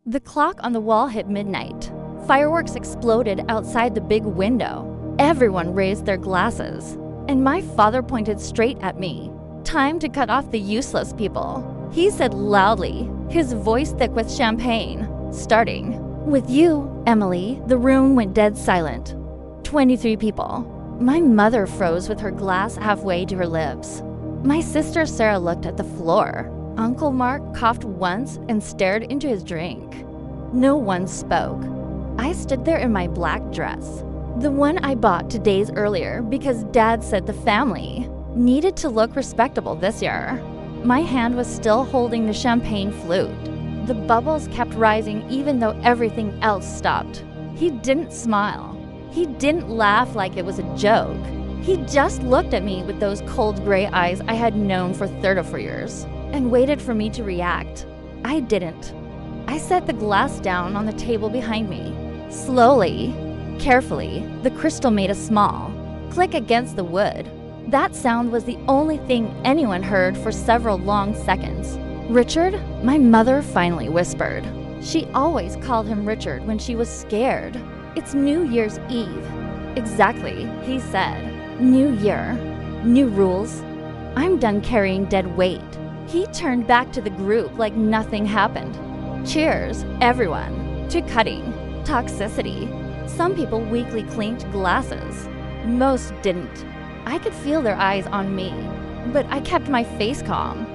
The clock on the wall hit midnight. Fireworks exploded outside the big window. Everyone raised their glasses, and my father pointed straight at me. "Time to cut off the useless people," he said loudly, his voice thick with champagne. "Starting with you, Emily." The room went dead silent. 23 people. My mother froze with her glass halfway to her lips. My sister Sarah looked at the floor. Uncle Mark coughed once and stared into his drink. No one spoke. I stood there in my black dress, the one I bought 2 days earlier because Dad said the family needed to look respectable this year. My hand was still holding the champagne flute. The bubbles kept rising even though everything else stopped. He didn't smile. He didn't laugh like it was a joke. He just looked at me with those cold gray eyes I had known for 34 years and waited for me to react. I didn't. I set the glass down on the table behind me. Slowly, carefully, the crystal made a small click against the wood. That sound was the only thing anyone heard for several long seconds. "Richard?" my mother finally whispered. She always called him Richard when she was scared. "It's New Year's Eve." "Exactly," he said. "New year, new rules. I'm done carrying dead weight." He turned back to the group like nothing happened. "Cheers, everyone, to cutting toxicity." Some people weakly clinked glasses. Most didn't. I could feel their eyes on me, but I kept my face calm.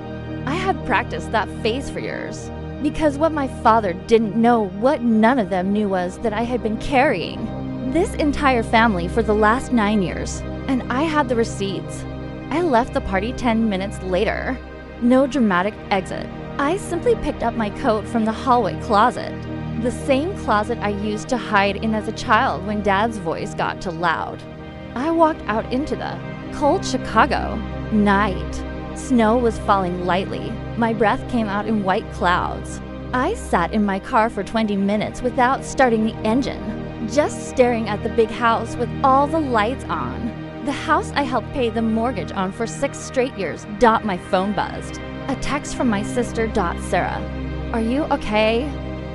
I had practiced that face for years, because what my father didn't know, what none of them knew, was that I had been carrying this entire family for the last 9 years, and I had the receipts. I left the party 10 minutes later. No dramatic exit. I simply picked up my coat from the hallway closet, the same closet I used to hide in as a child when Dad's voice got too loud. I walked out into the cold Chicago night. Snow was falling lightly. My breath came out in white clouds. I sat in my car for 20 minutes without starting the engine, just staring at the big house with all the lights on. The house I helped pay the mortgage on for 6 straight years. My phone buzzed. A text from my sister. Sarah, "Are you okay?"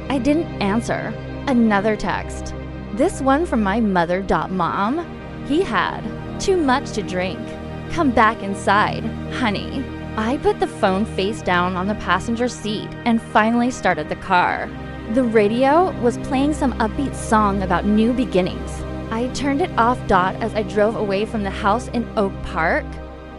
I didn't answer. Another text. This one from my mother. Mom, he had too much to drink. Come back inside, honey. I put the phone face down on the passenger seat and finally started the car. The radio was playing some upbeat song about new beginnings. I turned it off. As I drove away from the house in Oak Park,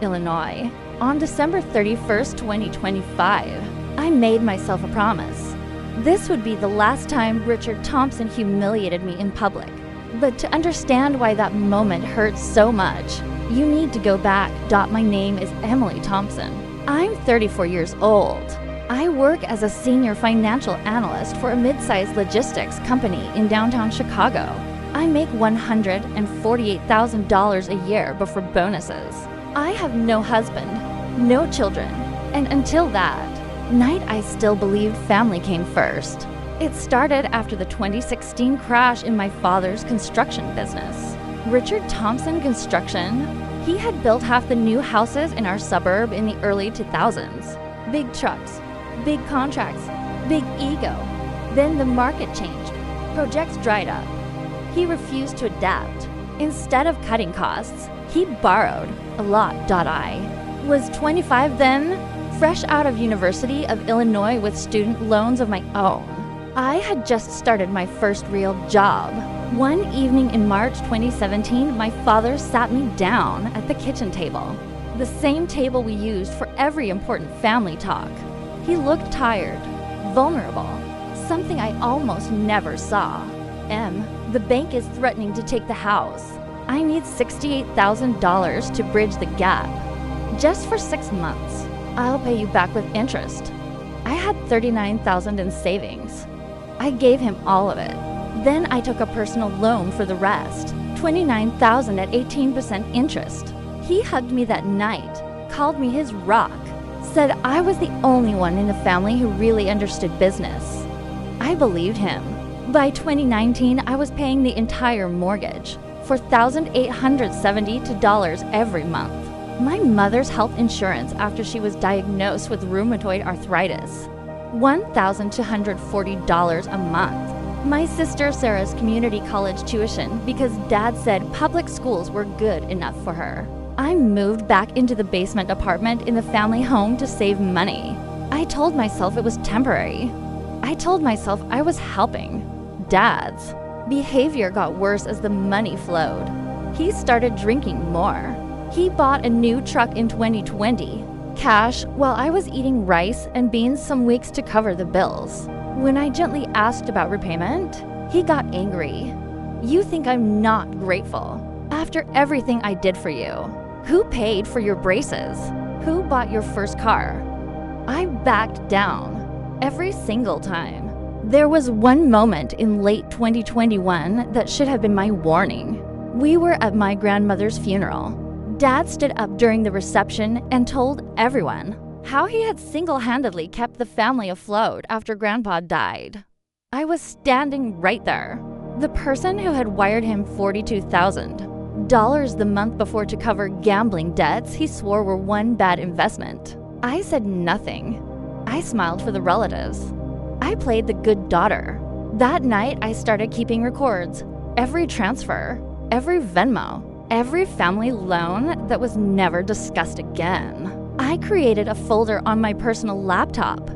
Illinois. On December 31st, 2025, I made myself a promise. This would be the last time Richard Thompson humiliated me in public. But to understand why that moment hurt so much, you need to go back. My name is Emily Thompson. I'm 34 years old. I work as a senior financial analyst for a mid-sized logistics company in downtown Chicago. I make $148,000 a year before bonuses. I have no husband, no children, and until that night I still believed family came first. It started after the 2016 crash in my father's construction business. Richard Thompson Construction. He had built half the new houses in our suburb in the early 2000s. Big trucks, big contracts, big ego. Then the market changed. Projects dried up. He refused to adapt. Instead of cutting costs, he borrowed a lot. I was 25 then, fresh out of University of Illinois with student loans of my own. I had just started my first real job. One evening in March 2017, my father sat me down at the kitchen table, the same table we used for every important family talk. He looked tired, vulnerable, something I almost never saw. The bank is threatening to take the house. I need $68,000 to bridge the gap. Just for 6 months. I'll pay you back with interest. I had $39,000 in savings. I gave him all of it. Then I took a personal loan for the rest, $29,000 at 18% interest. He hugged me that night, called me his rock, said I was the only one in the family who really understood business. I believed him. By 2019, I was paying the entire mortgage for $1,870 every month. My mother's health insurance after she was diagnosed with rheumatoid arthritis $1,240 a month. My sister Sarah's community college tuition because Dad said public schools were good enough for her. I moved back into the basement apartment in the family home to save money. I told myself it was temporary. I told myself I was helping. Dad's behavior got worse as the money flowed. He started drinking more. He bought a new truck in 2020, cash, while I was eating rice and beans some weeks to cover the bills. When I gently asked about repayment, he got angry. You think I'm not grateful after everything I did for you? Who paid for your braces? Who bought your first car? I backed down every single time. There was one moment in late 2021 that should have been my warning. We were at my grandmother's funeral. Dad stood up during the reception and told everyone how he had single-handedly kept the family afloat after Grandpa died. I was standing right there. The person who had wired him $42,000 the month before to cover gambling debts he swore were one bad investment. I said nothing. I smiled for the relatives. I played the good daughter. That night, I started keeping records. Every transfer, every Venmo, every family loan that was never discussed again. I created a folder on my personal laptop,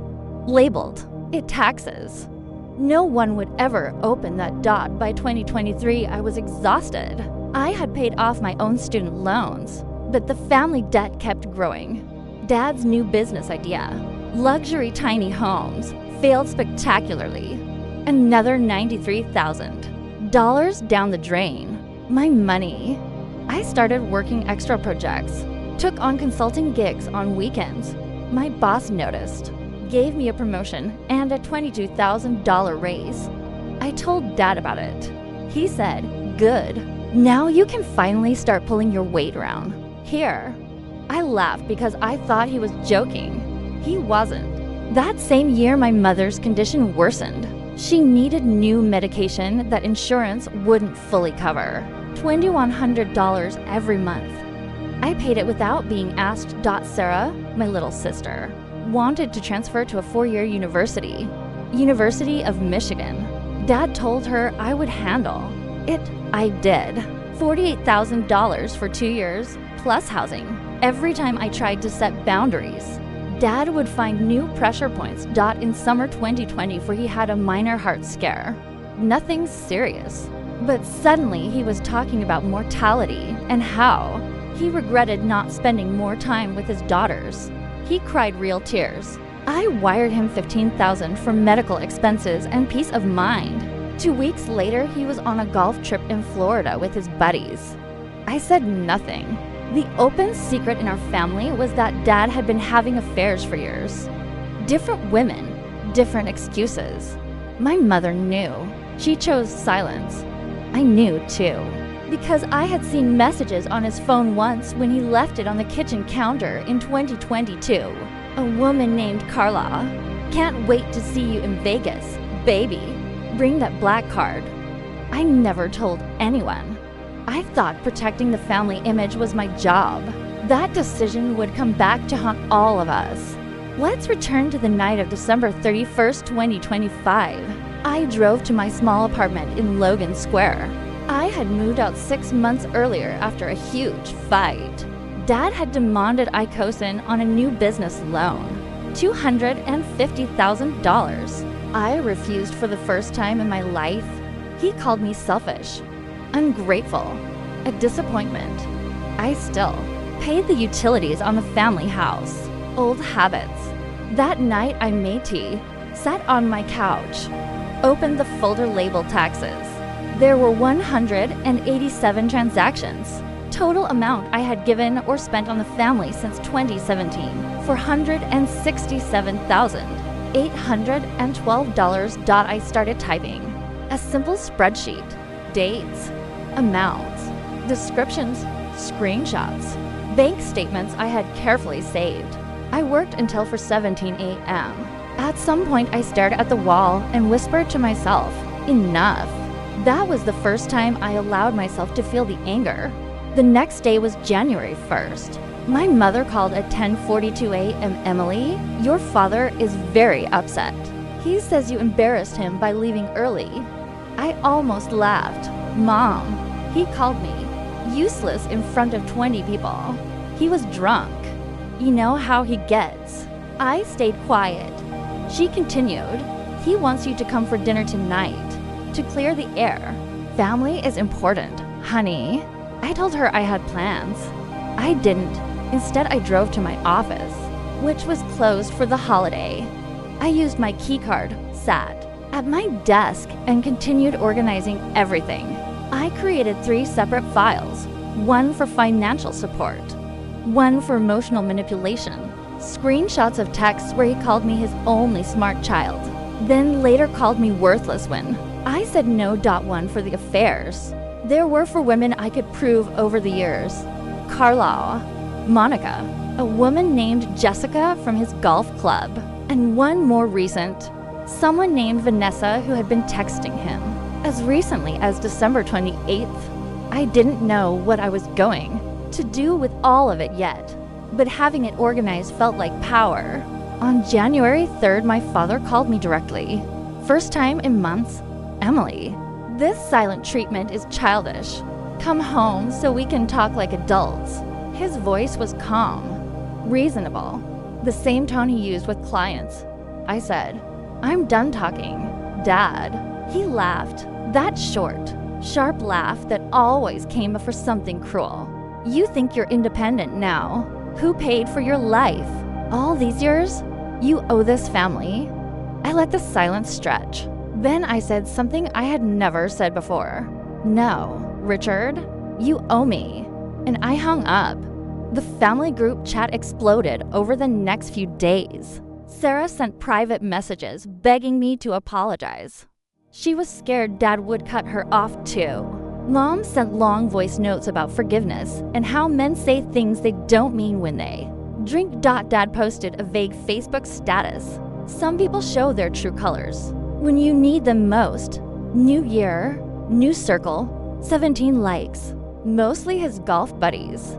labeled "It Taxes." No one would ever open that dot. By 2023, I was exhausted. I had paid off my own student loans, but the family debt kept growing. Dad's new business idea, luxury tiny homes, failed spectacularly. Another $93,000 down the drain. My money. I started working extra projects, took on consulting gigs on weekends. My boss noticed, gave me a promotion and a $22,000 raise. I told Dad about it. He said, "Good. Now you can finally start pulling your weight around here." I laughed because I thought he was joking. He wasn't. That same year, my mother's condition worsened. She needed new medication that insurance wouldn't fully cover. $2,100 every month. I paid it without being asked. Sarah, my little sister, wanted to transfer to a 4-year university, University of Michigan. Dad told her I would handle it. I did. $48,000 for 2 years, plus housing. Every time I tried to set boundaries, Dad would find new pressure points. In summer 2020, for he had a minor heart scare. Nothing serious. But suddenly he was talking about mortality and how he regretted not spending more time with his daughters. He cried real tears. I wired him $15,000 for medical expenses and peace of mind. 2 weeks later, he was on a golf trip in Florida with his buddies. I said nothing. The open secret in our family was that Dad had been having affairs for years. Different women, different excuses. My mother knew. She chose silence. I knew too, because I had seen messages on his phone once when he left it on the kitchen counter in 2022. A woman named Carla. "Can't wait to see you in Vegas, baby. Bring that black card." I never told anyone. I thought protecting the family image was my job. That decision would come back to haunt all of us. Let's return to the night of December 31st, 2025. I drove to my small apartment in Logan Square. I had moved out 6 months earlier after a huge fight. Dad had demanded I co-sign on a new business loan, $250,000. I refused for the first time in my life. He called me selfish, ungrateful, a disappointment. I still paid the utilities on the family house. Old habits. That night I made tea, sat on my couch, opened the folder labeled taxes. There were 187 transactions. Total amount I had given or spent on the family since 2017, $467,812. I started typing. A simple spreadsheet. Dates, amounts, descriptions, screenshots, bank statements I had carefully saved. I worked until 4:17 a.m. At some point, I stared at the wall and whispered to myself, "Enough." That was the first time I allowed myself to feel the anger. The next day was January 1st. My mother called at 10:42 a.m. Emily, your father is very upset. He says you embarrassed him by leaving early. I almost laughed. Mom, he called me useless in front of 20 people. He was drunk. You know how he gets. I stayed quiet. She continued, he wants you to come for dinner tonight, to clear the air. Family is important, honey. I told her I had plans. I didn't. Instead, I drove to my office, which was closed for the holiday. I used my keycard, sat at my desk, and continued organizing everything. I created 3 separate files, one for financial support, one for emotional manipulation, screenshots of texts where he called me his only smart child, then later called me worthless when I said no. One for the affairs. There were for women I could prove over the years. Carlisle, Monica, a woman named Jessica from his golf club, and one more recent, someone named Vanessa who had been texting him as recently as December 28th. I didn't know what I was going to do with all of it yet, but having it organized felt like power. On January 3rd, my father called me directly. First time in months, Emily, this silent treatment is childish. Come home so we can talk like adults. His voice was calm, reasonable, the same tone he used with clients. I said, I'm done talking, Dad. He laughed, that short, sharp laugh that always came for something cruel. You think you're independent now. Who paid for your life? All these years? You owe this family. I let the silence stretch. Then I said something I had never said before. No, Richard, you owe me. And I hung up. The family group chat exploded over the next few days. Sarah sent private messages begging me to apologize. She was scared Dad would cut her off too. Mom sent long voice notes about forgiveness and how men say things they don't mean when they drink. Dad posted a vague Facebook status. Some people show their true colors when you need them most. New year, new circle, 17 likes, mostly his golf buddies.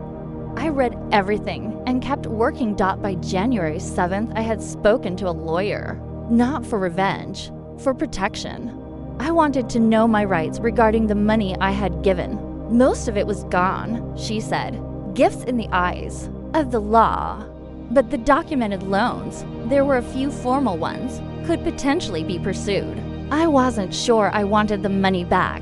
I read everything and kept working. By January 7th, I had spoken to a lawyer, not for revenge, for protection. I wanted to know my rights regarding the money I had given. Most of it was gone, she said, gifts in the eyes of the law. But the documented loans, there were a few formal ones, could potentially be pursued. I wasn't sure I wanted the money back.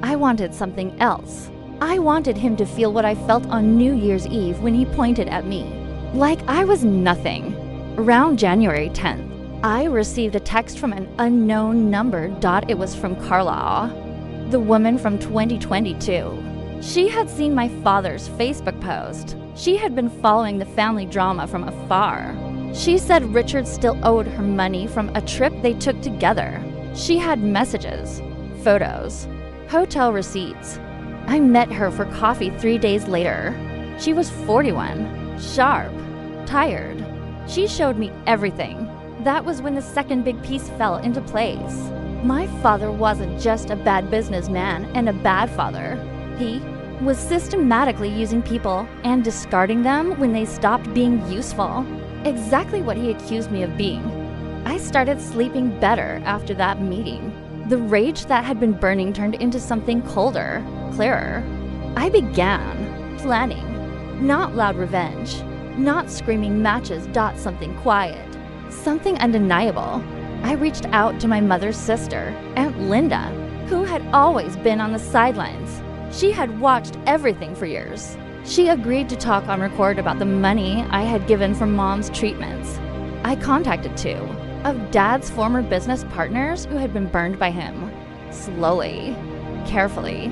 I wanted something else. I wanted him to feel what I felt on New Year's Eve when he pointed at me, like I was nothing. Around January 10th, I received a text from an unknown number. It was from Carlisle, the woman from 2022. She had seen my father's Facebook post. She had been following the family drama from afar. She said Richard still owed her money from a trip they took together. She had messages, photos, hotel receipts. I met her for coffee 3 days later. She was 41, sharp, tired. She showed me everything. That was when the second big piece fell into place. My father wasn't just a bad businessman and a bad father. He was systematically using people and discarding them when they stopped being useful. Exactly what he accused me of being. I started sleeping better after that meeting. The rage that had been burning turned into something colder, clearer. I began planning, not loud revenge, not screaming matches. Something quiet, something undeniable. I reached out to my mother's sister, Aunt Linda, who had always been on the sidelines. She had watched everything for years. She agreed to talk on record about the money I had given for Mom's treatments. I contacted 2 of Dad's former business partners who had been burned by him. Slowly, carefully,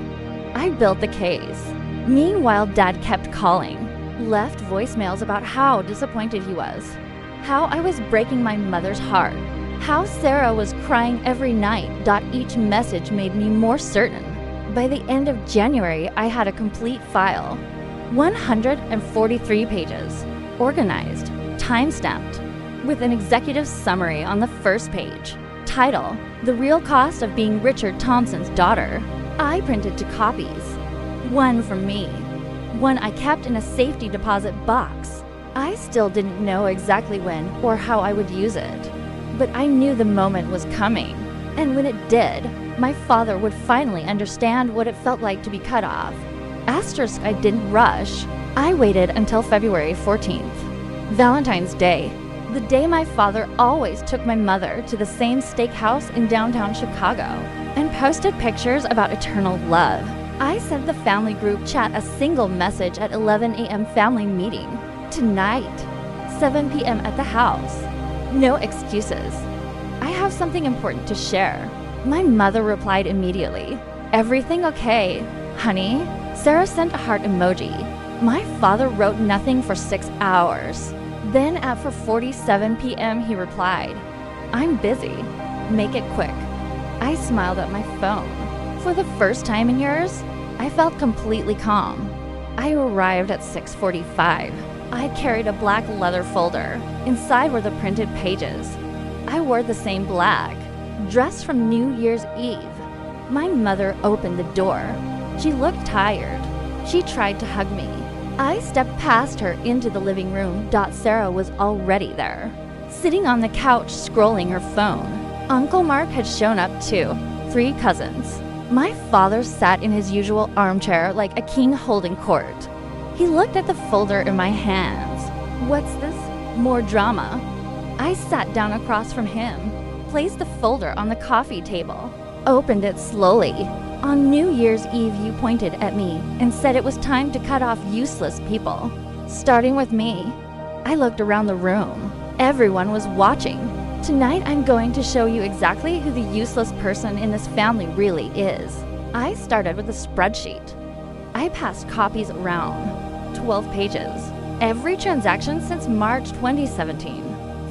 I built the case. Meanwhile, Dad kept calling, left voicemails about how disappointed he was, how I was breaking my mother's heart, how Sarah was crying every night. Each message made me more certain. By the end of January, I had a complete file, 143 pages, organized, time-stamped, with an executive summary on the first page. Title, The Real Cost of Being Richard Thompson's Daughter. I printed 2 copies, one for me, one I kept in a safety deposit box. I still didn't know exactly when or how I would use it, but I knew the moment was coming. And when it did, my father would finally understand what it felt like to be cut off. Asterisk, I didn't rush. I waited until February 14th, Valentine's Day, the day my father always took my mother to the same steakhouse in downtown Chicago and posted pictures about eternal love. I sent the family group chat a single message at 11 a.m. family meeting. Tonight, 7 p.m. at the house. No excuses. I have something important to share. My mother replied immediately. Everything okay, honey? Sarah sent a heart emoji. My father wrote nothing for 6 hours. Then at 4:47 p.m. he replied, I'm busy. Make it quick. I smiled at my phone. For the first time in years, I felt completely calm. I arrived at 6:45. I carried a black leather folder. Inside were the printed pages. I wore the same black, dress from New Year's Eve. My mother opened the door. She looked tired. She tried to hug me. I stepped past her into the living room. Sarah was already there, sitting on the couch scrolling her phone. Uncle Mark had shown up too, 3 cousins. My father sat in his usual armchair like a king holding court. He looked at the folder in my hands. What's this? More drama. I sat down across from him, placed the folder on the coffee table, opened it slowly. On New Year's Eve, you pointed at me and said it was time to cut off useless people, starting with me. I looked around the room. Everyone was watching. Tonight, I'm going to show you exactly who the useless person in this family really is. I started with a spreadsheet. I passed copies around, 12 pages. Every transaction since March 2017,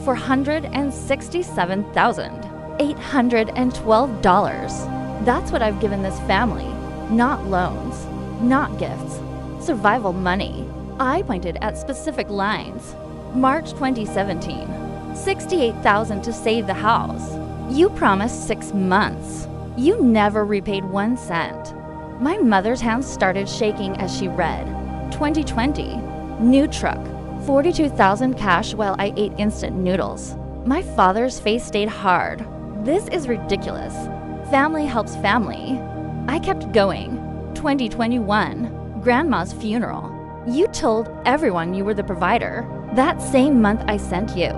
$467,812. That's what I've given this family. Not loans, not gifts, survival money. I pointed at specific lines. March 2017, $68,000 to save the house. You promised 6 months. You never repaid 1 cent. My mother's hands started shaking as she read. 2020, new truck, $42,000 cash while I ate instant noodles. My father's face stayed hard. This is ridiculous. Family helps family. I kept going. 2021, grandma's funeral. You told everyone you were the provider. That same month I sent you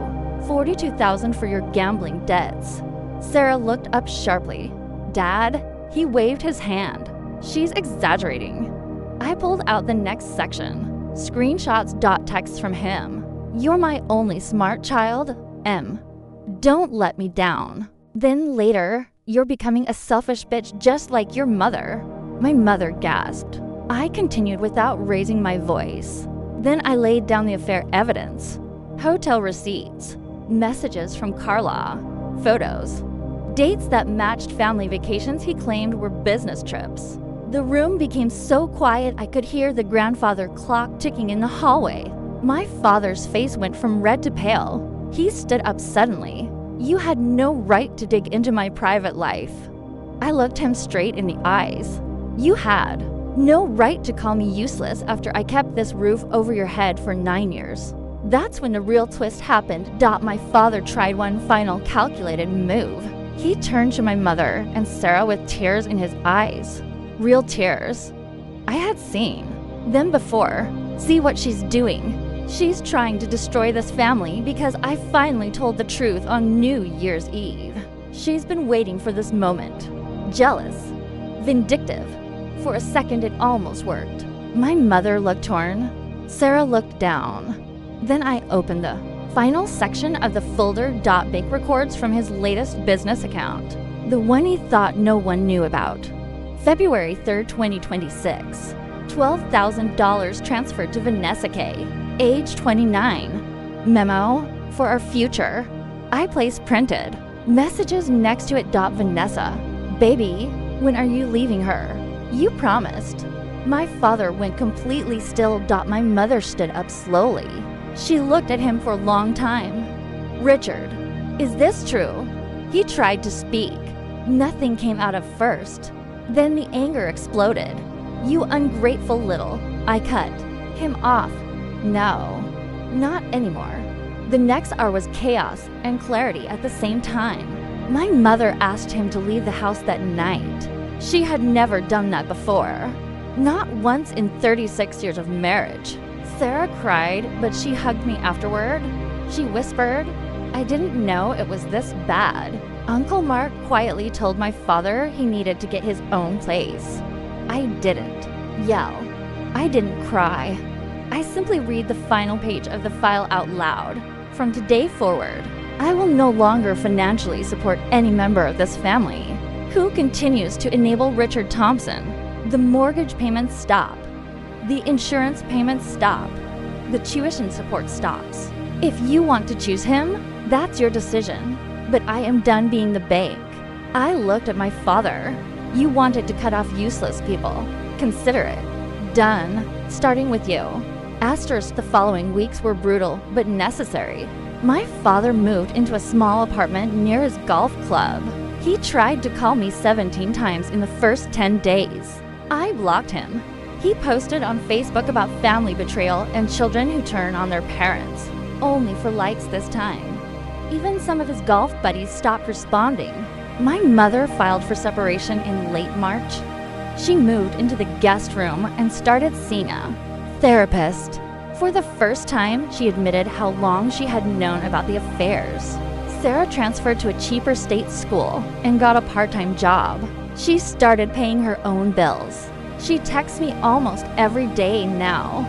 $42,000 for your gambling debts. Sarah looked up sharply. Dad? He waved his hand. She's exaggerating. I pulled out the next section. Screenshots. Text from him. You're my only smart child. M. Don't let me down. Then later, you're becoming a selfish bitch just like your mother. My mother gasped. I continued without raising my voice. Then I laid down the affair evidence. Hotel receipts, messages from Carla, photos, dates that matched family vacations he claimed were business trips. The room became so quiet I could hear the grandfather clock ticking in the hallway. My father's face went from red to pale. He stood up suddenly. You had no right to dig into my private life. I looked him straight in the eyes. You had no right to call me useless after I kept this roof over your head for 9 years. That's when the real twist happened. My father tried one final calculated move. He turned to my mother and Sarah with tears in his eyes. Real tears. I had seen them before. See what she's doing. She's trying to destroy this family because I finally told the truth on New Year's Eve. She's been waiting for this moment. Jealous. Vindictive. For a second, it almost worked. My mother looked torn. Sarah looked down. Then I opened the final section of the folder. Bank records from his latest business account. The one he thought no one knew about. February 3rd, 2026. $12,000 transferred to Vanessa K. Age 29. Memo for our future. I placed printed. Messages next to it. Vanessa. Baby, when are you leaving her? You promised. My father went completely still. My mother stood up slowly. She looked at him for a long time. Richard, is this true? He tried to speak. Nothing came out at first. Then the anger exploded. You ungrateful little. I cut him off. No, not anymore. The next hour was chaos and clarity at the same time. My mother asked him to leave the house that night. She had never done that before. Not once in 36 years of marriage. Sarah cried, but she hugged me afterward. She whispered, "I didn't know it was this bad." Uncle Mark quietly told my father he needed to get his own place. I didn't yell. I didn't cry. I simply read the final page of the file out loud. From today forward, I will no longer financially support any member of this family who continues to enable Richard Thompson. The mortgage payments stop. The insurance payments stop. The tuition support stops. If you want to choose him, that's your decision. But I am done being the bank. I looked at my father. You wanted to cut off useless people. Consider it. Done. Starting with you. Asterisk, the following weeks were brutal, but necessary. My father moved into a small apartment near his golf club. He tried to call me 17 times in the first 10 days. I blocked him. He posted on Facebook about family betrayal and children who turn on their parents, only for likes this time. Even some of his golf buddies stopped responding. My mother filed for separation in late March. She moved into the guest room and started seeing a therapist. For the first time, she admitted how long she had known about the affairs. Sarah transferred to a cheaper state school and got a part-time job. She started paying her own bills. She texts me almost every day now.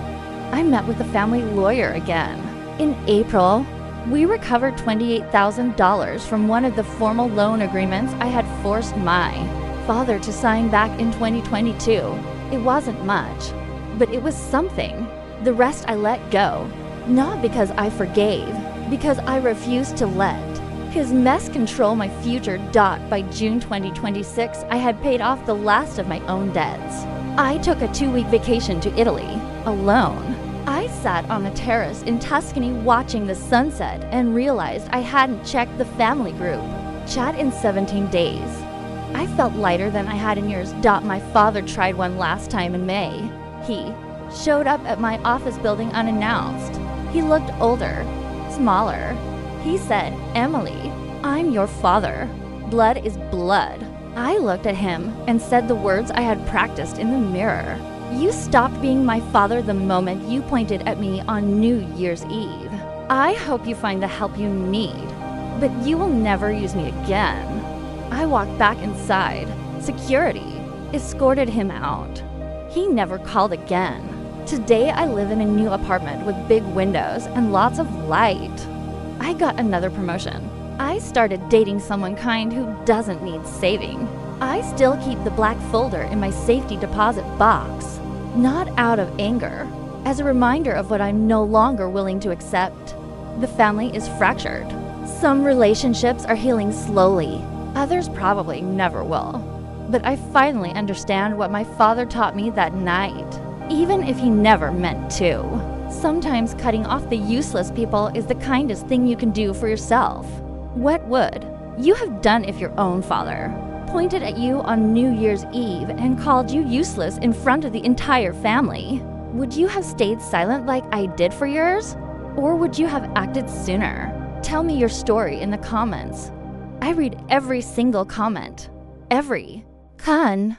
I met with the family lawyer again. In April, we recovered $28,000 from one of the formal loan agreements I had forced my father to sign back in 2022. It wasn't much, but it was something. The rest I let go, not because I forgave, because I refused to let his mess control my future. By June 2026, I had paid off the last of my own debts. I took a 2-week vacation to Italy, alone. I sat on a terrace in Tuscany watching the sunset and realized I hadn't checked the family group chat in 17 days. I felt lighter than I had in years. My father tried one last time in May. He showed up at my office building unannounced. He looked older, smaller. He said, "Emily, I'm your father. Blood is blood." I looked at him and said the words I had practiced in the mirror. You stopped being my father the moment you pointed at me on New Year's Eve. I hope you find the help you need, but you will never use me again. I walked back inside. Security escorted him out. He never called again. Today I live in a new apartment with big windows and lots of light. I got another promotion. I started dating someone kind who doesn't need saving. I still keep the black folder in my safety deposit box, not out of anger, as a reminder of what I'm no longer willing to accept. The family is fractured. Some relationships are healing slowly. Others probably never will. But I finally understand what my father taught me that night, even if he never meant to. Sometimes cutting off the useless people is the kindest thing you can do for yourself. What would you have done if your own father pointed at you on New Year's Eve and called you useless in front of the entire family? Would you have stayed silent like I did for yours? Or would you have acted sooner? Tell me your story in the comments. I read every single comment. Every. Kun.